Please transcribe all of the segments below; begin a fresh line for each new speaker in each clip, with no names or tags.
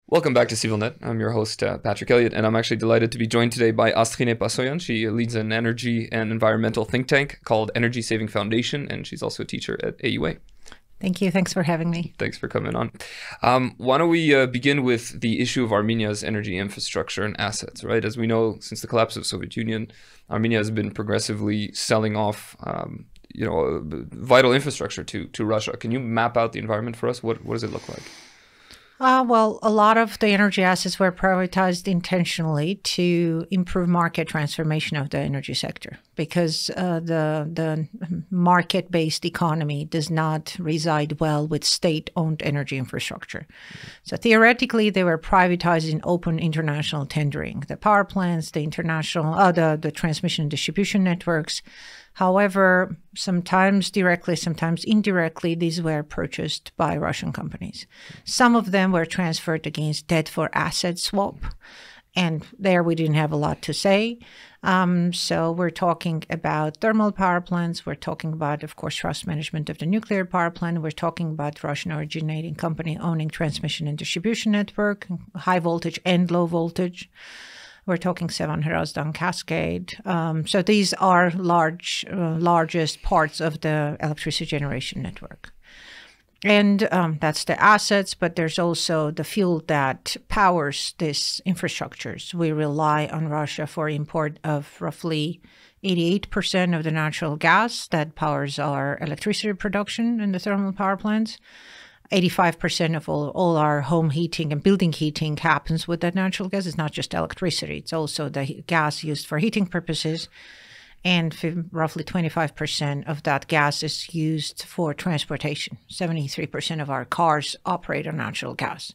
Welcome back to Civilnet. I'm your host, Patrick Elliott, and I'm actually delighted to be joined today by Astghine Pasoyan. She leads an energy and environmental think tank called Energy Saving Foundation, and she's also a teacher at AUA.
Thank you. Thanks for having me.
Thanks for coming on. Why don't we begin with the issue of Armenia's energy infrastructure and assets, right? As we know, since the collapse of the Soviet Union, Armenia has been progressively selling off vital infrastructure to Russia. Can you map out the environment for us? What does it look like?
Well, a lot of the energy assets were privatized intentionally to improve market transformation of the energy sector because the market-based economy does not reside well with state-owned energy infrastructure. So theoretically, they were privatized in open international tendering. The power plants, the international, the transmission and distribution networks. However, sometimes directly, sometimes indirectly, these were purchased by Russian companies. Some of them were transferred against debt for asset swap, and there we didn't have a lot to say. So we're talking about thermal power plants. We're talking about, of course, trust management of the nuclear power plant. We're talking about Russian originating company owning transmission and distribution network, high voltage and low voltage. We're talking 700 cascade. So these are largest parts of the electricity generation network. And that's the assets, but there's also the fuel that powers these infrastructures. We rely on Russia for import of roughly 88% of the natural gas that powers our electricity production in the thermal power plants. 85% of all our home heating and building heating happens with that natural gas. It's not just electricity. It's also the gas used for heating purposes. And roughly 25% of that gas is used for transportation. 73% of our cars operate on natural gas.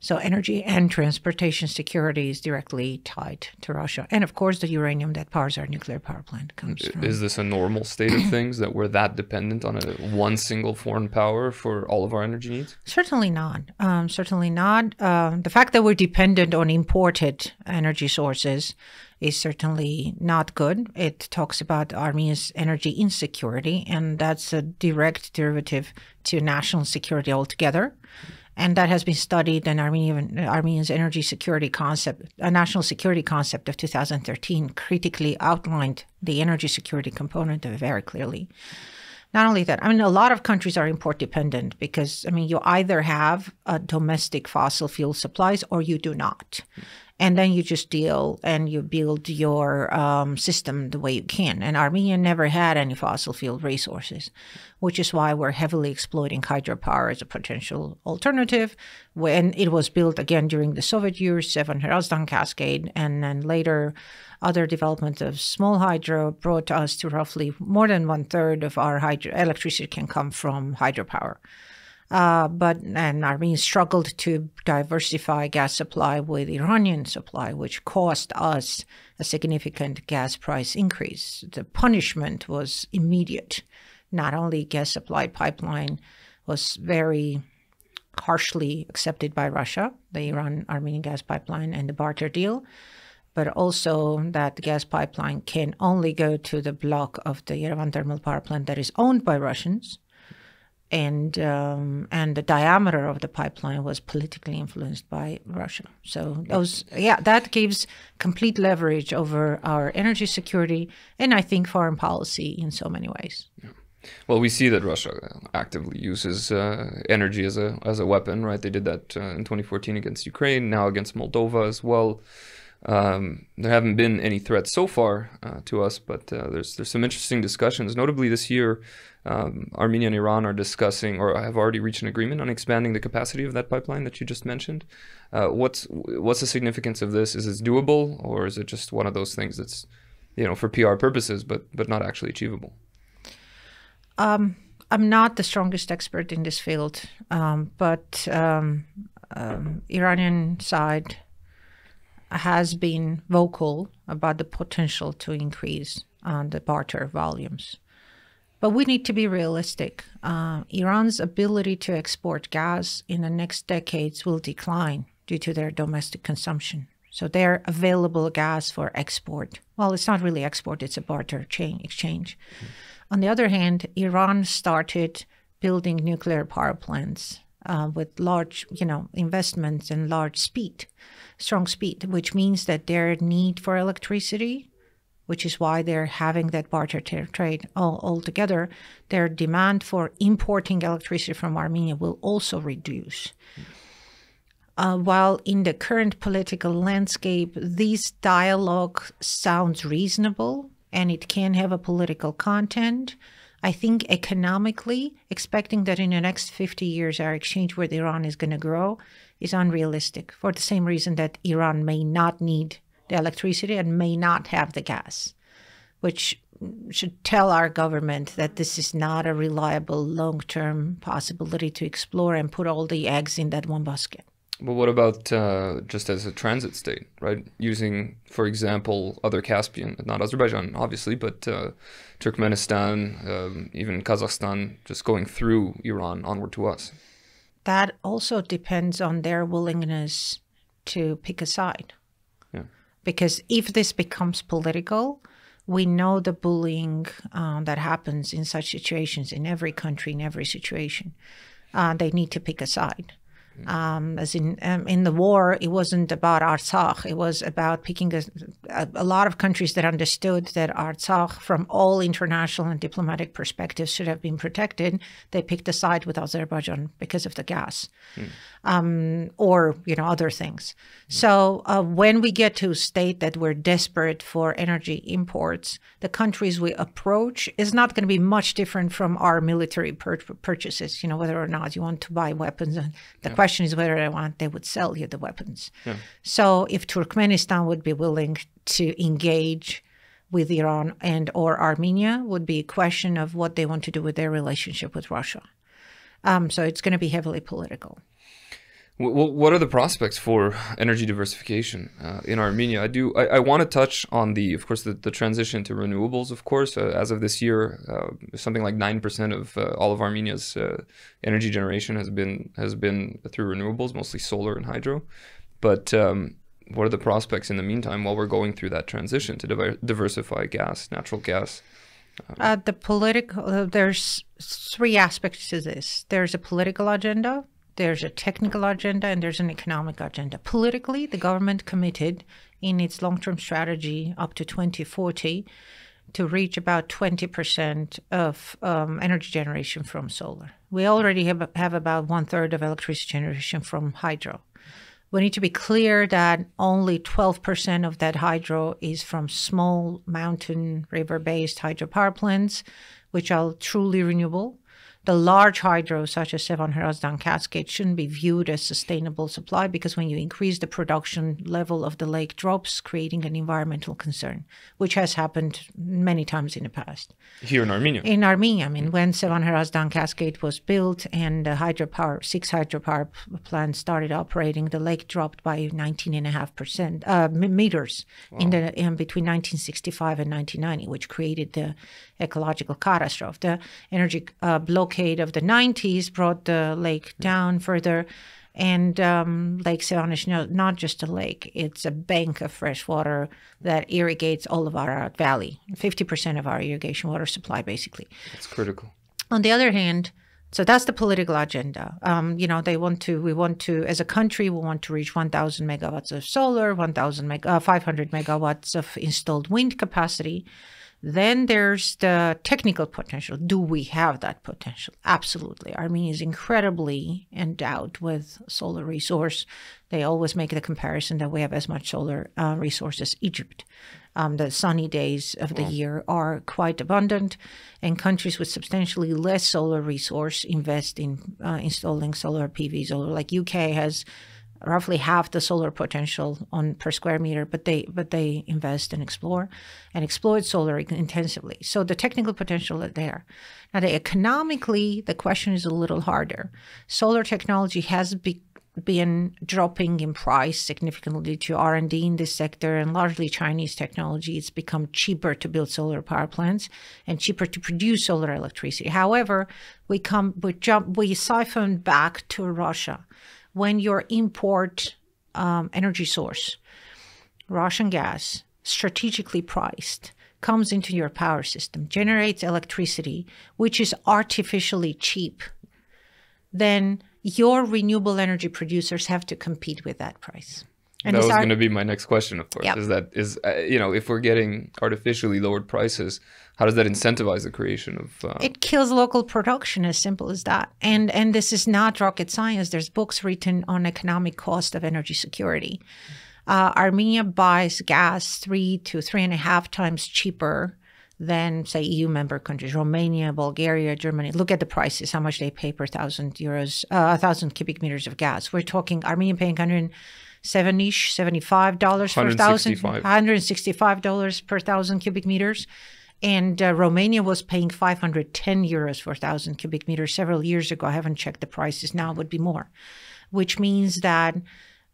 So energy and transportation security is directly tied to Russia. And of course, the uranium that powers our nuclear power plant comes from.
Is this a normal state of things that we're that dependent on one single foreign power for all of our energy needs?
Certainly not. Certainly not. The fact that we're dependent on imported energy sources is certainly not good. It talks about Armenia's energy insecurity, and that's a direct derivative to national security altogether. And that has been studied in Armenia's energy security concept, a national security concept of 2013, critically outlined the energy security component of it very clearly. Not only that, a lot of countries are import dependent because, you either have domestic fossil fuel supplies or you do not. And then you just deal and you build your system the way you can. And Armenia never had any fossil fuel resources, which is why we're heavily exploiting hydropower as a potential alternative. When it was built again during the Soviet years, 700 cascade, and then later other development of small hydro brought us to roughly more than 1/3 of our electricity can come from hydropower. And Armenia struggled to diversify gas supply with Iranian supply, which cost us a significant gas price increase. The punishment was immediate. Not only gas supply pipeline was very harshly accepted by Russia, the Iran-Armenian gas pipeline and the barter deal, but also that the gas pipeline can only go to the block of the Yerevan thermal power plant that is owned by Russians. And the diameter of the pipeline was politically influenced by Russia. So that gives complete leverage over our energy security and I think foreign policy in so many ways.
Yeah. Well, we see that Russia actively uses energy as a weapon, right? They did that in 2014 against Ukraine, now against Moldova as well. There haven't been any threats so far to us, but there's some interesting discussions. Notably this year, Armenia and Iran are discussing or have already reached an agreement on expanding the capacity of that pipeline that you just mentioned. What's the significance of this? Is this doable, or is it just one of those things that's, for PR purposes, but not actually achievable?
I'm not the strongest expert in this field, but Iranian side has been vocal about the potential to increase the barter volumes. But we need to be realistic. Iran's ability to export gas in the next decades will decline due to their domestic consumption. So their available gas for export, well, it's not really export, it's a barter exchange. On the other hand, Iran started building nuclear power plants with large, investments and strong speed, which means that their need for electricity, which is why they're having that barter trade altogether, their demand for importing electricity from Armenia will also reduce. While in the current political landscape, this dialogue sounds reasonable and it can have a political content, I think economically, expecting that in the next 50 years our exchange with Iran is going to grow is unrealistic, for the same reason that Iran may not need the electricity and may not have the gas, which should tell our government that this is not a reliable long-term possibility to explore and put all the eggs in that one basket.
Well, what about just as a transit state, right? Using, for example, other Caspian, not Azerbaijan, obviously, but Turkmenistan, even Kazakhstan, just going through Iran onward to us.
That also depends on their willingness to pick a side.
Yeah.
Because if this becomes political, we know the bullying that happens in such situations in every country, in every situation. They need to pick a side. As in the war, it wasn't about Artsakh. It was about picking a lot of countries that understood that Artsakh, from all international and diplomatic perspectives, should have been protected. They picked a side with Azerbaijan because of the gas, or other things. So when we get to a state that we're desperate for energy imports, the countries we approach is not going to be much different from our military purchases. Whether or not you want to buy weapons, and the question is whether they would sell you the weapons. Yeah. So if Turkmenistan would be willing to engage with Iran and or Armenia, would be a question of what they want to do with their relationship with Russia. So it's going to be heavily political.
What are the prospects for energy diversification in Armenia? I want to touch on of course, the transition to renewables. Of course, as of this year, something like 9% of all of Armenia's energy generation has been through renewables, mostly solar and hydro. But what are the prospects in the meantime while we're going through that transition to diversify gas, natural gas?
There's three aspects to this. There's a political agenda, there's a technical agenda, and there's an economic agenda. Politically, the government committed in its long-term strategy up to 2040 to reach about 20% of energy generation from solar. We already have about 1/3 of electricity generation from hydro. We need to be clear that only 12% of that hydro is from small mountain river-based hydropower plants, which are truly renewable. The large hydro, such as Sevan Hrazdan Cascade, shouldn't be viewed as sustainable supply because when you increase the production level of the lake drops, creating an environmental concern, which has happened many times in the past.
Here in Armenia?
In Armenia. I mean, when Sevan Hrazdan Cascade was built and the 6 hydropower plants started operating, the lake dropped by 19.5% meters. Wow. in between 1965 and 1990, which created the ecological catastrophe. The energy blockade of the 90s brought the lake down further, and Lake Sevan is not just a lake, it's a bank of fresh water that irrigates all of our valley, 50% of our irrigation water supply, basically.
That's critical.
On the other hand, so that's the political agenda. We want to, as a country, we want to reach 1,000 megawatts of solar, 500 megawatts of installed wind capacity. Then there's the technical potential. Do we have that potential? Absolutely. Armenia is incredibly endowed with solar resource. They always make the comparison that we have as much solar resource as Egypt. The sunny days of the year are quite abundant, and countries with substantially less solar resource invest in installing solar PV. Solar, like UK has roughly half the solar potential per square meter, but they invest and explore and exploit solar intensively. So the technical potential is there. Now, economically, the question is a little harder. Solar technology has been dropping in price significantly to R&D in this sector, and largely Chinese technology. It's become cheaper to build solar power plants and cheaper to produce solar electricity. However, we siphon back to Russia. When your import energy source, Russian gas, strategically priced, comes into your power system, generates electricity, which is artificially cheap, then your renewable energy producers have to compete with that price. And
that was going to be my next question, of course,
Yep.
If we're getting artificially lowered prices, how does that incentivize the creation of...
It kills local production, as simple as that. And this is not rocket science. There's books written on economic cost of energy security. Armenia buys gas 3 to 3.5 times cheaper than, say, EU member countries, Romania, Bulgaria, Germany. Look at the prices, how much they pay per 1,000 cubic meters of gas. We're talking Armenia paying $75 per thousand, $165 per 1,000 cubic meters. And Romania was paying 510 euros for 1,000 cubic meters several years ago. I haven't checked the prices now, it would be more, which means that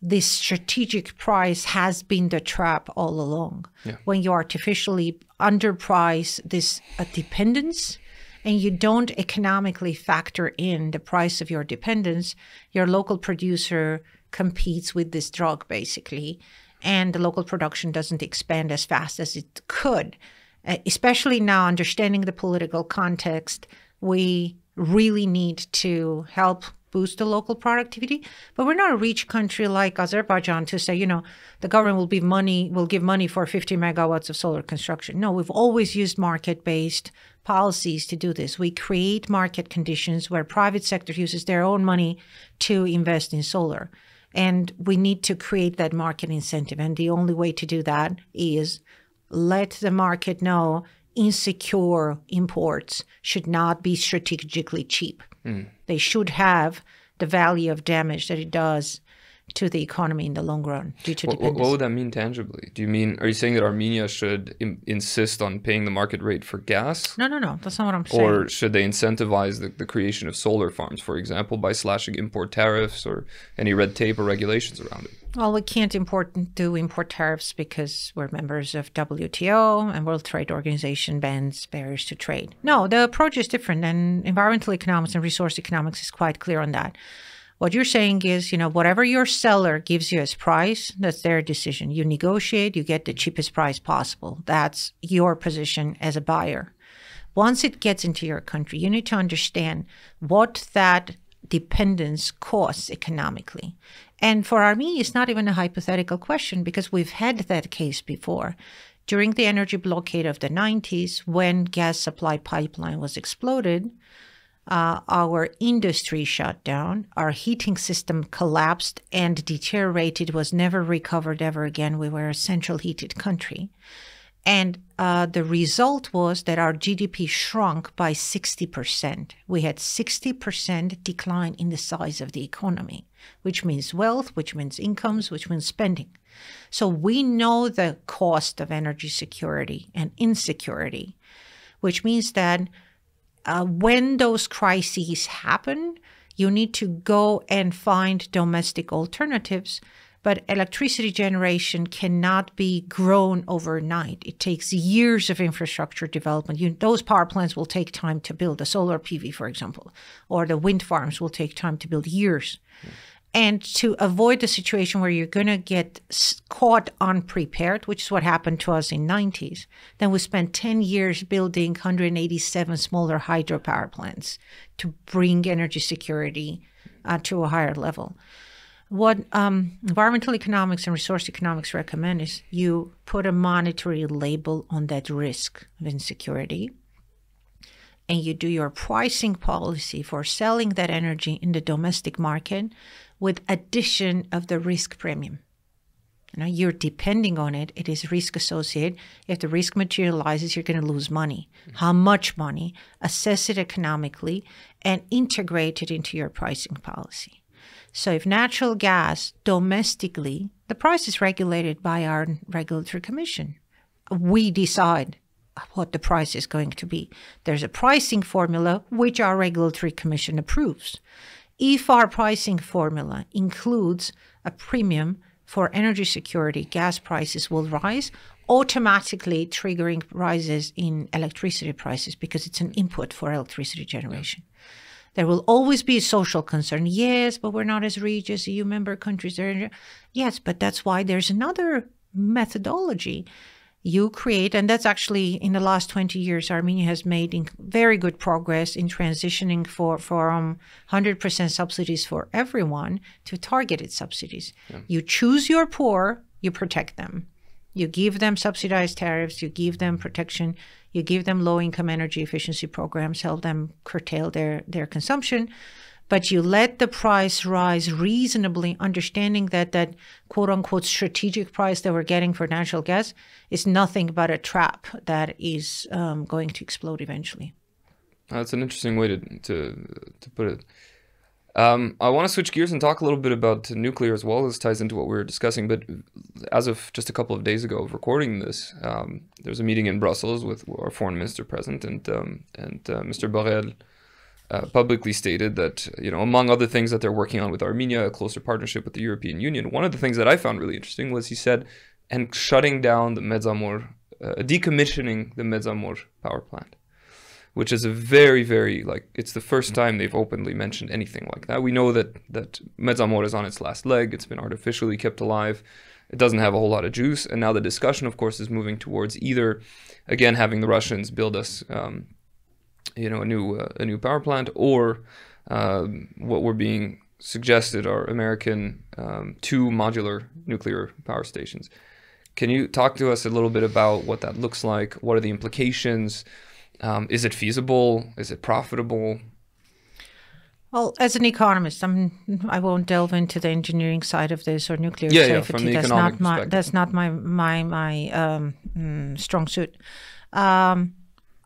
this strategic price has been the trap all along.
Yeah.
When you artificially underprice this dependence and you don't economically factor in the price of your dependence, your local producer competes with this drug, basically, and the local production doesn't expand as fast as it could. Especially now, understanding the political context, we really need to help boost the local productivity. But we're not a rich country like Azerbaijan to say, the government will give money for 50 megawatts of solar construction. No, we've always used market-based policies to do this. We create market conditions where private sector uses their own money to invest in solar. And we need to create that market incentive. And the only way to do that is let the market know insecure imports should not be strategically cheap. They should have the value of damage that it does to the economy in the long run due to dependence.
What would that mean tangibly? Are you saying that Armenia should insist on paying the market rate for gas?
No. That's not what I'm saying.
Or should they incentivize the creation of solar farms, for example, by slashing import tariffs or any red tape or regulations around it?
Well, we can't do import tariffs because we're members of WTO and World Trade Organization bans barriers to trade. No, the approach is different, and environmental economics and resource economics is quite clear on that. What you're saying is, whatever your seller gives you as price, that's their decision. You negotiate, you get the cheapest price possible. That's your position as a buyer. Once it gets into your country, you need to understand what that dependence costs economically. And for Armenia, it's not even a hypothetical question because we've had that case before. During the energy blockade of the 90s, when gas supply pipeline was exploded, our industry shut down, our heating system collapsed and deteriorated, was never recovered ever again. We were a central heated country. And the result was that our GDP shrunk by 60%. We had 60% decline in the size of the economy, which means wealth, which means incomes, which means spending. So we know the cost of energy security and insecurity, which means that when those crises happen, you need to go and find domestic alternatives. But electricity generation cannot be grown overnight. It takes years of infrastructure development. Those power plants will take time to build. The solar PV, for example, or the wind farms will take time to build, years. And to avoid the situation where you're going to get caught unprepared, which is what happened to us in the 90s, then we spent 10 years building 187 smaller hydropower plants to bring energy security to a higher level. What environmental economics and resource economics recommend is you put a monetary label on that risk of insecurity, and you do your pricing policy for selling that energy in the domestic market with addition of the risk premium. You're depending on it. It is risk associated. If the risk materializes, you're going to lose money. How much money? Assess it economically and integrate it into your pricing policy. So if natural gas domestically, the price is regulated by our regulatory commission. We decide what the price is going to be. There's a pricing formula which our regulatory commission approves. If our pricing formula includes a premium for energy security, gas prices will rise, automatically triggering rises in electricity prices because it's an input for electricity generation. There will always be a social concern. Yes, but we're not as rich as EU member countries. Yes, but that's why there's another methodology. you create, and that's actually in the last 20 years, Armenia has made very good progress in transitioning from 100% subsidies for everyone to targeted subsidies. Yeah. You choose your poor, you protect them. You give them subsidized tariffs, you give them protection, you give them low-income energy efficiency programs, help them curtail their consumption, but you let the price rise reasonably, understanding that quote-unquote strategic price that we're getting for natural gas is nothing but a trap that is going to explode eventually.
That's an interesting way to put it. I want to switch gears and talk a little bit about nuclear as well. This ties into what we were discussing, but as of just a couple of days ago of recording this, there was a meeting in Brussels with our foreign minister present, and Mr. Borrell publicly stated that, among other things that they're working on with Armenia, a closer partnership with the European Union. One of the things that I found really interesting was he said, and shutting down the Medzamor, decommissioning the Medzamor power plant, which is a very, very, it's the first time they've openly mentioned anything like that. We know that Medzamor is on its last leg. It's been artificially kept alive. It doesn't have a whole lot of juice. And now the discussion, of course, is moving towards either, again, having the Russians build us, a new power plant, or what we're being suggested are American 2 modular nuclear power stations. Can you talk to us a little bit about what that looks like? What are the implications? Is it feasible? Is it profitable?
Well, as an economist, I won't delve into the engineering side of this or nuclear safety.
Yeah, from the economic perspective.
That's not my strong suit.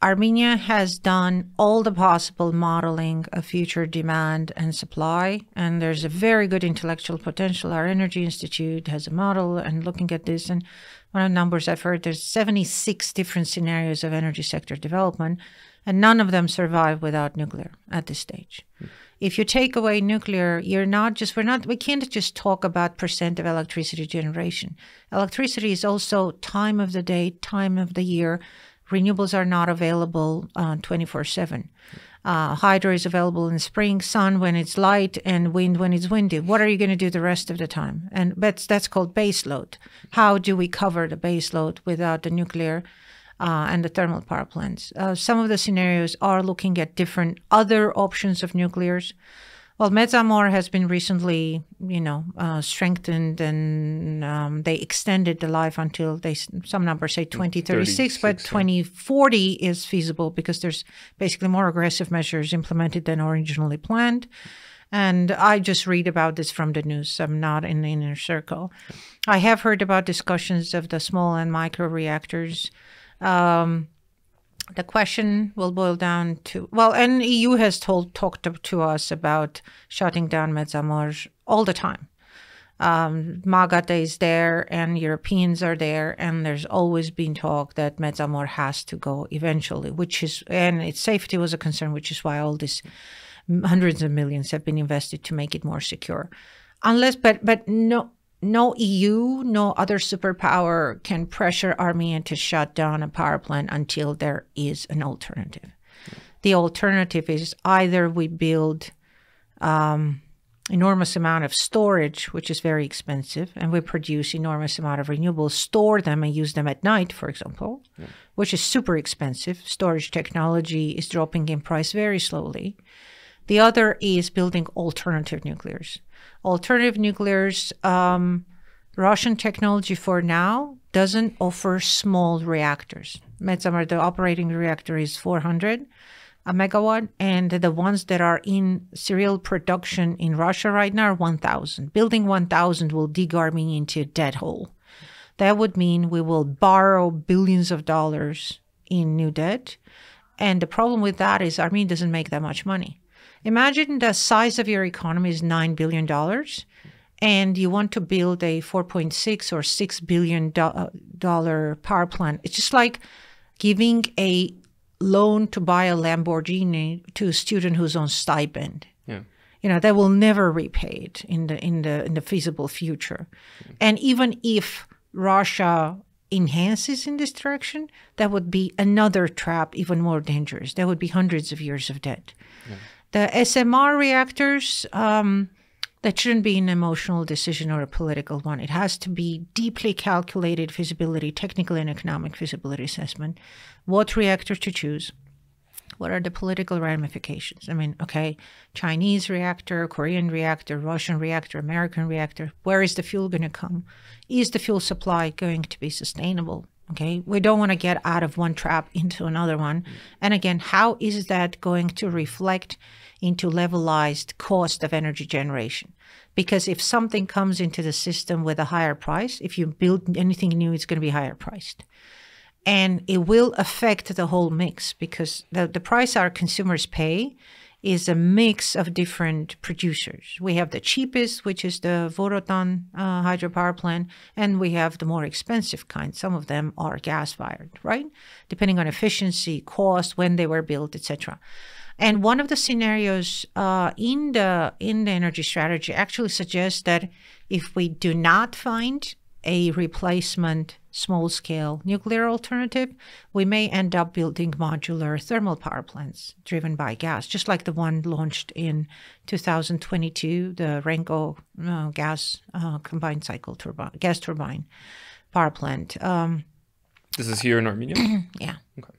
Armenia has done all the possible modeling of future demand and supply, and there's a very good intellectual potential. Our Energy Institute has a model and looking at this, and one of the numbers I've heard, there's 76 different scenarios of energy sector development, and none of them survive without nuclear at this stage. If you take away nuclear, we can't just talk about percent of electricity generation. Electricity is also time of the day, time of the year. Renewables are not available 24/7. Hydro is available in the spring, sun when it's light, and wind when it's windy. What are you going to do the rest of the time? And that's called base load. How do we cover the base load without the nuclear and the thermal power plants? Some of the scenarios are looking at different other options of nuclears. Well, Medzamor has been recently, strengthened, and they extended the life until some numbers say 2036, but 2040 is feasible because there's basically more aggressive measures implemented than originally planned. And I just read about this from the news. I'm not in the inner circle. I have heard about discussions of the small and micro reactors. The question will boil down to, and EU has talked to us about shutting down Medzamor all the time. MAGATE is there and Europeans are there, and there's always been talk that Medzamor has to go eventually, and its safety was a concern, which is why all this hundreds of millions have been invested to make it more secure. No EU, no other superpower can pressure Armenia to shut down a power plant until there is an alternative. The alternative is either we build enormous amount of storage, which is very expensive, and we produce enormous amount of renewables, store them and use them at night, for example, which is super expensive. Storage technology is dropping in price very slowly. The other is building alternative nuclears. Alternative nuclears, Russian technology for now doesn't offer small reactors. Medzamor, the operating reactor is 400 megawatt, and the ones that are in serial production in Russia right now are 1,000. Building 1,000 will dig Armenia into a dead hole. That would mean we will borrow billions of dollars in new debt, and the problem with that is Armenia doesn't make that much money. Imagine the size of your economy is $9 billion, and you want to build a $4.6 or $6 billion power plant. It's just like giving a loan to buy a Lamborghini to a student who's on stipend. Yeah. They will never repay it in the feasible future. And even if Russia enhances in this direction, that would be another trap, even more dangerous. There would be hundreds of years of debt. Yeah. The SMR reactors, That shouldn't be an emotional decision or a political one. It has to be deeply calculated feasibility, technical and economic feasibility assessment. What reactor to choose? What are the political ramifications? I mean, okay, Chinese reactor, Korean reactor, Russian reactor, American reactor. Where is the fuel going to come? Is the fuel supply going to be sustainable? Okay, we don't want to get out of one trap into another one. And again, how is that going to reflect into levelized cost of energy generation? Because if something comes into the system with a higher price, if you build anything new, it's going to be higher priced. And it will affect the whole mix, because the price our consumers pay is a mix of different producers. We have the cheapest, which is the Vorotan hydropower plant, and we have the more expensive kind. Some of them are gas-fired, right? Depending on efficiency, cost, when they were built, etc. And one of the scenarios in the energy strategy actually suggests that if we do not find a replacement small-scale nuclear alternative, we may end up building modular thermal power plants driven by gas, just like the one launched in 2022, the Renko gas combined cycle gas turbine power plant.
This is here in Armenia?
Yeah.
Okay.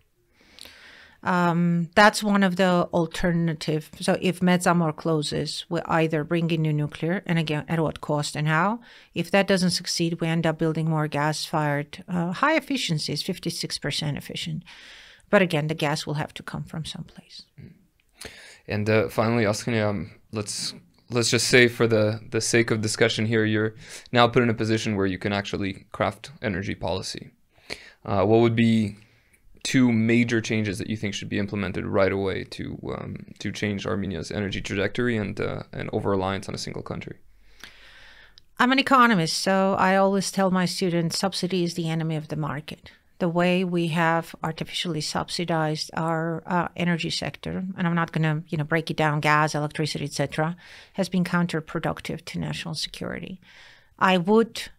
That's one of the alternative. So if Metsamor closes, we either bring in new nuclear, and again, at what cost and how. If that doesn't succeed, we end up building more gas-fired, high efficiency is 56% efficient. But again, the gas will have to come from someplace.
And finally, Astghine, let's just say for the sake of discussion here, you're now put in a position where you can actually craft energy policy. What would be two major changes that you think should be implemented right away to change Armenia's energy trajectory and over-reliance on a single country?
I'm an economist, so I always tell my students subsidy is the enemy of the market. The way we have artificially subsidized our energy sector, and I'm not going to break it down, gas, electricity, etc., has been counterproductive to national security. I would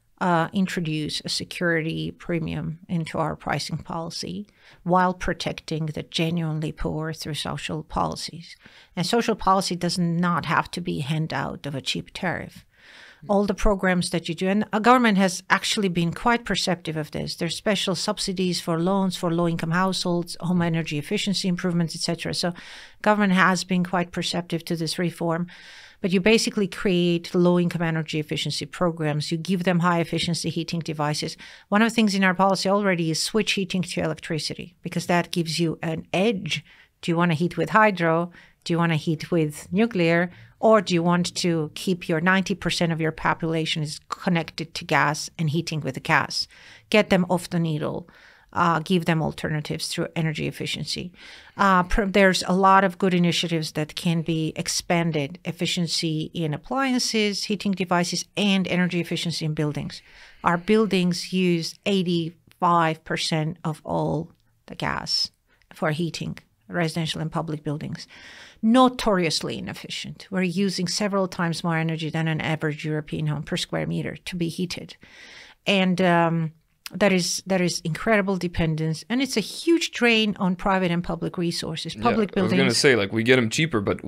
introduce a security premium into our pricing policy while protecting the genuinely poor through social policies. And social policy does not have to be a handout of a cheap tariff. All the programs that you do, and a government has actually been quite perceptive of this. There's special subsidies for loans for low-income households, home energy efficiency improvements, etc. So government has been quite perceptive to this reform. But you basically create low-income energy efficiency programs. You give them high-efficiency heating devices. One of the things in our policy already is switch heating to electricity, because that gives you an edge. Do you want to heat with hydro? Do you want to heat with nuclear? Or do you want to keep your 90% of your population is connected to gas and heating with the gas? Get them off the needle. Give them alternatives through energy efficiency. There's a lot of good initiatives that can be expanded: efficiency in appliances, heating devices, and energy efficiency in buildings. Our buildings use 85% of all the gas for heating, residential and public buildings. Notoriously inefficient. We're using several times more energy than an average European home per square meter to be heated. And that is incredible dependence, and it's a huge drain on private and public resources. Public buildings.
I was going to say, like, we get them cheaper, but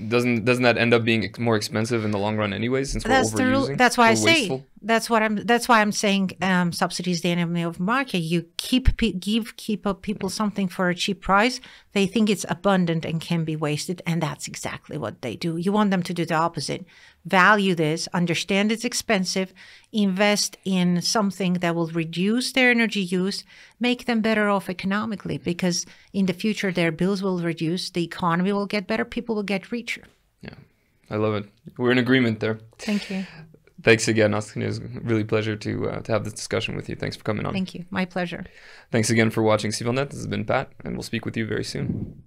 doesn't that end up being more expensive in the long run, anyways? Since we're overusing,
that's why I
wasteful?
say that's why I'm saying subsidy is the enemy of market. You keep people something for a cheap price. They think it's abundant and can be wasted, and that's exactly what they do. You want them to do the opposite. Value this, understand it's expensive, invest in something that will reduce their energy use, make them better off economically, because in the future their bills will reduce, the economy will get better, people will get richer.
Yeah, I love it. We're in agreement there.
Thank you.
Thanks again, Astghine. It was really a pleasure to have this discussion with you. Thanks for coming on.
Thank you. My pleasure.
Thanks again for watching Civilnet. This has been Pat, and we'll speak with you very soon.